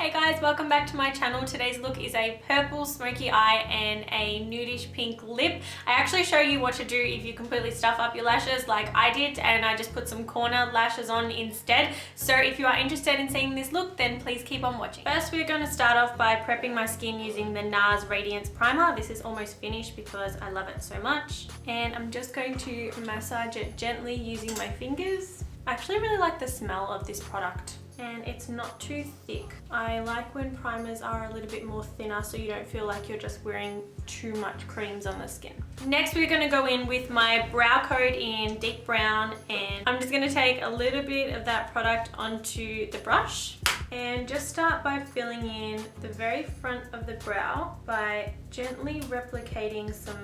Hey guys, welcome back to my channel. Today's look is a purple smoky eye and a nudish pink lip. I actually show you what to do if you completely stuff up your lashes like I did, and I just put some corner lashes on instead. So if you are interested in seeing this look, then please keep on watching. First, we're going to start off by prepping my skin using the NARS Radiance Primer. This is almost finished because I love it so much. And I'm just going to massage it gently using my fingers. I actually really like the smell of this product. And it's not too thick. I like when primers are a little bit more thinner so you don't feel like you're just wearing too much creams on the skin. Next, we're gonna go in with my brow coat in deep brown, and I'm just gonna take a little bit of that product onto the brush and just start by filling in the very front of the brow by gently replicating some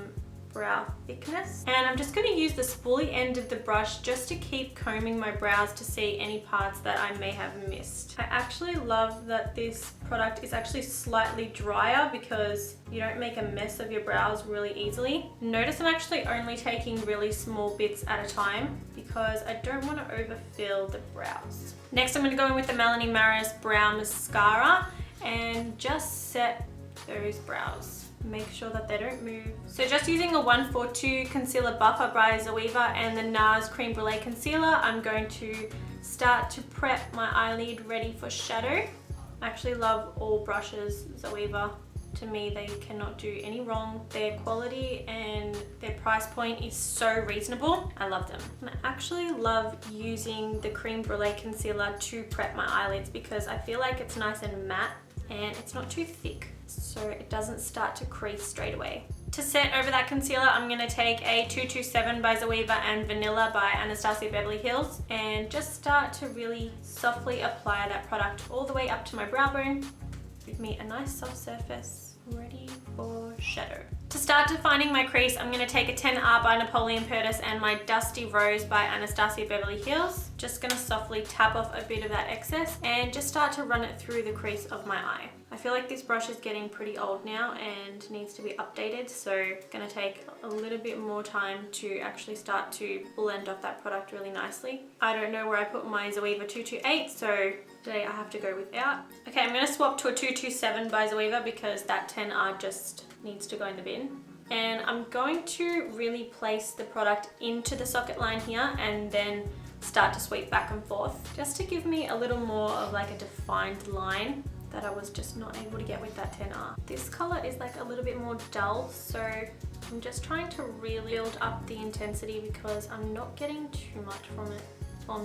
brow thickness. And I'm just going to use the spoolie end of the brush just to keep combing my brows to see any parts that I may have missed. I actually love that this product is actually slightly drier because you don't make a mess of your brows really easily. Notice I'm actually only taking really small bits at a time because I don't want to overfill the brows. Next, I'm going to go in with the Melanie Maris Brow Mascara and just set those brows. Make sure that they don't move. So just using a 142 Concealer Buffer by Zoeva and the NARS Cream Brulee Concealer, I'm going to start to prep my eyelid ready for shadow. I actually love all brushes, Zoeva. To me, they cannot do any wrong. Their quality and their price point is so reasonable. I love them. And I actually love using the Cream Brulee Concealer to prep my eyelids because I feel like it's nice and matte and it's not too thick, so it doesn't start to crease straight away. To set over that concealer, I'm going to take a 227 by Zoeva and Vanilla by Anastasia Beverly Hills and just start to really softly apply that product all the way up to my brow bone. Give me a nice soft surface ready for shadow. To start defining my crease, I'm going to take a 10R by Napoleon Purtis and my Dusty Rose by Anastasia Beverly Hills. Just going to softly tap off a bit of that excess and just start to run it through the crease of my eye. I feel like this brush is getting pretty old now and needs to be updated, so it's going to take a little bit more time to actually start to blend off that product really nicely. I don't know where I put my Zoeva 228, so today I have to go without. Okay, I'm going to swap to a 227 by Zoeva because that 10R just needs to go in the bin. And I'm going to really place the product into the socket line here and then start to sweep back and forth just to give me a little more of like a defined line that I was just not able to get with that 10R. This color is like a little bit more dull, so I'm just trying to really build up the intensity because I'm not getting too much from it. Well,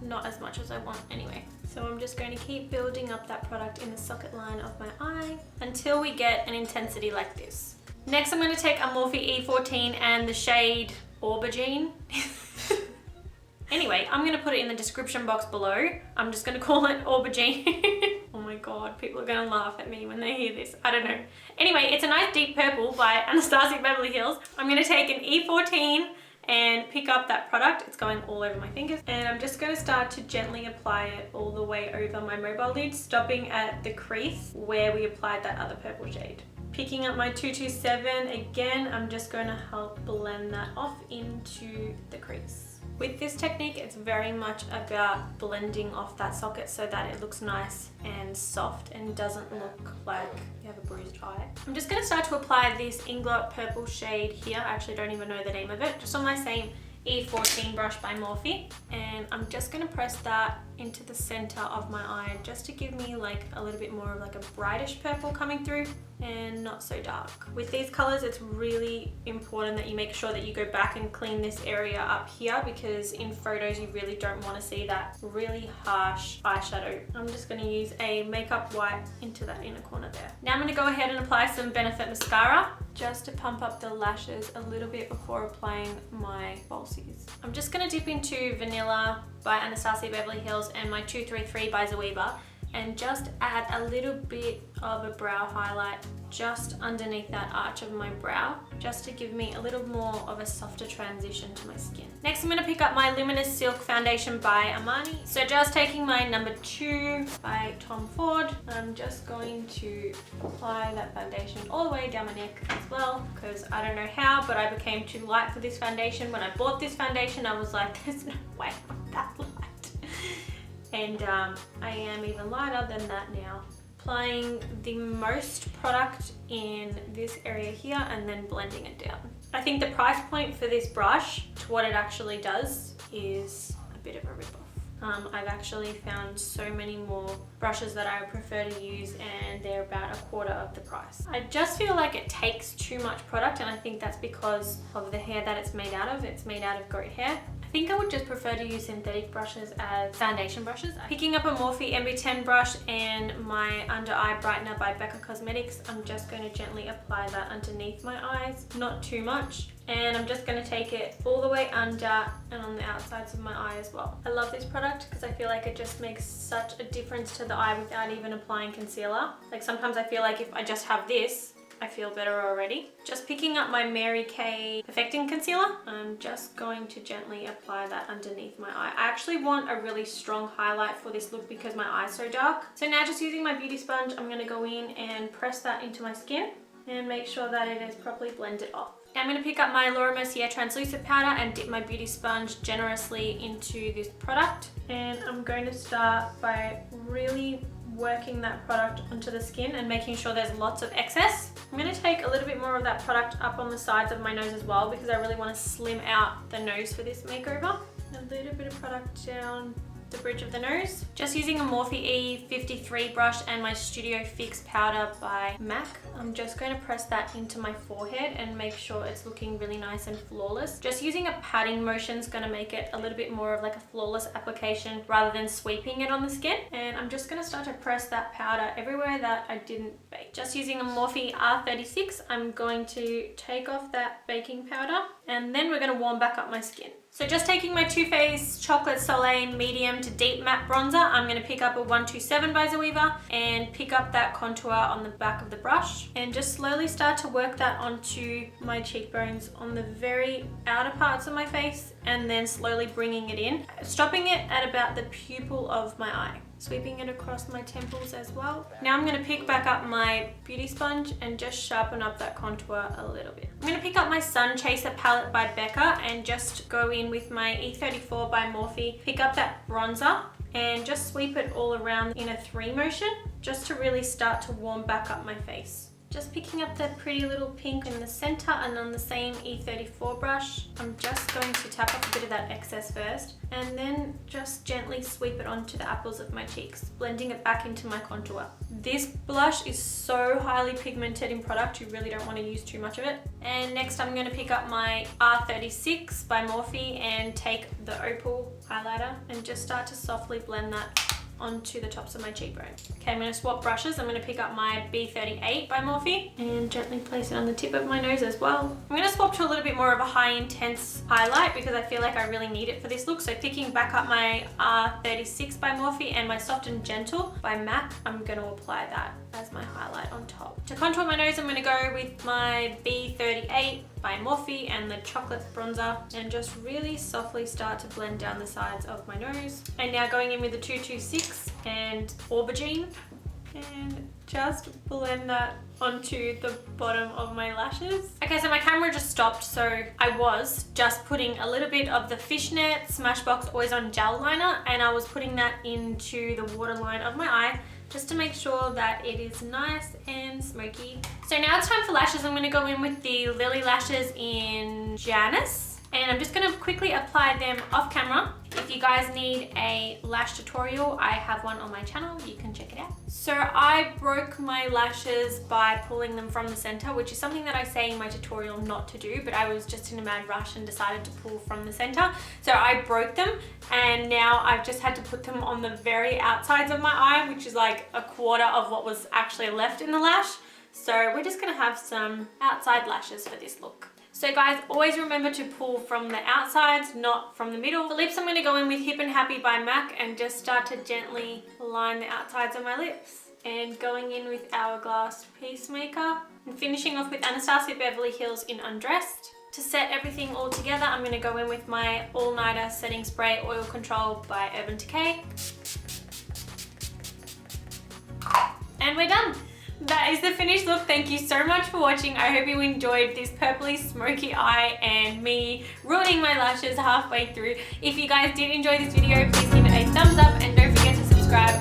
not as much as I want anyway. So I'm just going to keep building up that product in the socket line of my eye until we get an intensity like this. Next, I'm going to take a Morphe E14 and the shade Aubergine. Anyway, I'm going to put it in the description box below. I'm just going to call it Aubergine. Oh my god, people are going to laugh at me when they hear this. I don't know. Anyway, it's a nice deep purple by Anastasia Beverly Hills. I'm going to take an E14 and pick up that product. It's going all over my fingers. And I'm just going to start to gently apply it all the way over my mobile lid, stopping at the crease where we applied that other purple shade. Picking up my 227 again, I'm just going to help blend that off into the crease. With this technique, it's very much about blending off that socket so that it looks nice and soft and doesn't look like you have a bruised eye. I'm just going to start to apply this Inglot purple shade here. I actually don't even know the name of it. Just on my same E14 brush by Morphe, and I'm just going to press that into the center of my eye just to give me like a little bit more of like a brightish purple coming through and not so dark. With these colors, it's really important that you make sure that you go back and clean this area up here because in photos you really don't want to see that really harsh eyeshadow. I'm just going to use a makeup white into that inner corner there. Now I'm going to go ahead and apply some Benefit mascara just to pump up the lashes a little bit before applying my falsies. I'm just going to dip into Vanilla by Anastasia Beverly Hills and my 233 by Zoeva and just add a little bit of a brow highlight just underneath that arch of my brow, just to give me a little more of a softer transition to my skin. Next, I'm going to pick up my Luminous Silk Foundation by Armani. So just taking my number 2 by Tom Ford, I'm just going to apply that foundation all the way down my neck as well, because I don't know how, but I became too light for this foundation. When I bought this foundation, I was like, there's no way I'm that light. And I am even lighter than that now. Applying the most product in this area here and then blending it down. I think the price point for this brush to what it actually does is a bit of a rip-off. I've actually found so many more brushes that I would prefer to use and they're about a quarter of the price. I just feel like it takes too much product, and I think that's because of the hair that it's made out of. It's made out of goat hair. I think I would just prefer to use synthetic brushes as foundation brushes. Picking up a Morphe MB10 brush and my under eye brightener by Becca Cosmetics, I'm just going to gently apply that underneath my eyes, not too much. And I'm just going to take it all the way under and on the outsides of my eye as well. I love this product because I feel like it just makes such a difference to the eye without even applying concealer. Like sometimes I feel like if I just have this, I feel better already. Just picking up my Mary Kay Perfecting Concealer, I'm just going to gently apply that underneath my eye. I actually want a really strong highlight for this look because my eye's so dark. So now just using my beauty sponge, I'm going to go in and press that into my skin and make sure that it is properly blended off. Now I'm going to pick up my Laura Mercier translucent powder and dip my beauty sponge generously into this product. And I'm going to start by really working that product onto the skin and making sure there's lots of excess. I'm going to take a little bit more of that product up on the sides of my nose as well because I really want to slim out the nose for this makeover. A little bit of product down the bridge of the nose. Just using a Morphe E53 brush and my Studio Fix powder by MAC. I'm just going to press that into my forehead and make sure it's looking really nice and flawless. Just using a patting motion is going to make it a little bit more of like a flawless application rather than sweeping it on the skin. And I'm just going to start to press that powder everywhere that I didn't bake. Just using a Morphe R36, I'm going to take off that baking powder and then we're going to warm back up my skin. So just taking my Too Faced Chocolate Soleil medium to deep matte bronzer, I'm going to pick up a 127 by Zoeva and pick up that contour on the back of the brush and just slowly start to work that onto my cheekbones on the very outer parts of my face and then slowly bringing it in, stopping it at about the pupil of my eye. Sweeping it across my temples as well. Now I'm going to pick back up my beauty sponge and just sharpen up that contour a little bit. I'm going to pick up my Sun Chaser palette by Becca and just go in with my E34 by Morphe, pick up that bronzer and just sweep it all around in a 3 motion just to really start to warm back up my face. Just picking up that pretty little pink in the center and on the same E34 brush, I'm just going to tap off a bit of that excess first and then just gently sweep it onto the apples of my cheeks, blending it back into my contour. This blush is so highly pigmented in product, you really don't want to use too much of it. And next I'm going to pick up my R36 by Morphe and take the Opal highlighter and just start to softly blend that onto the tops of my cheekbones. Okay, I'm going to swap brushes. I'm going to pick up my B38 by Morphe and gently place it on the tip of my nose as well. I'm going to swap to a little bit more of a high intense highlight because I feel like I really need it for this look. So picking back up my R36 by Morphe and my Soft and Gentle by MAC, I'm going to apply that as my highlight on top. To contour my nose, I'm going to go with my B38 by Morphe and the chocolate bronzer and just really softly start to blend down the sides of my nose. And now going in with the 226 and Aubergine and just blend that onto the bottom of my lashes. Okay, so my camera just stopped, so I was just putting a little bit of the Fishnet Smashbox Always On Gel Liner and I was putting that into the waterline of my eye just to make sure that it is nice and smoky. So now it's time for lashes. I'm going to go in with the Lily Lashes in Janice and I'm just going to quickly apply them off camera. If you guys need a lash tutorial, I have one on my channel, you can check it out. So I broke my lashes by pulling them from the center, which is something that I say in my tutorial not to do, but I was just in a mad rush and decided to pull from the center. So I broke them and now I've just had to put them on the very outsides of my eye, which is like a quarter of what was actually left in the lash. So we're just gonna have some outside lashes for this look. So guys, always remember to pull from the outsides, not from the middle. For lips, I'm going to go in with Hip and Happy by MAC and just start to gently line the outsides of my lips. And going in with Hourglass Peacemaker and finishing off with Anastasia Beverly Hills in Undressed. To set everything all together, I'm going to go in with my All Nighter Setting Spray Oil Control by Urban Decay. And we're done. That is the finished look. Thank you so much for watching. I hope you enjoyed this purpley smoky eye and me ruining my lashes halfway through. If you guys did enjoy this video, please give it a thumbs up and don't forget subscribe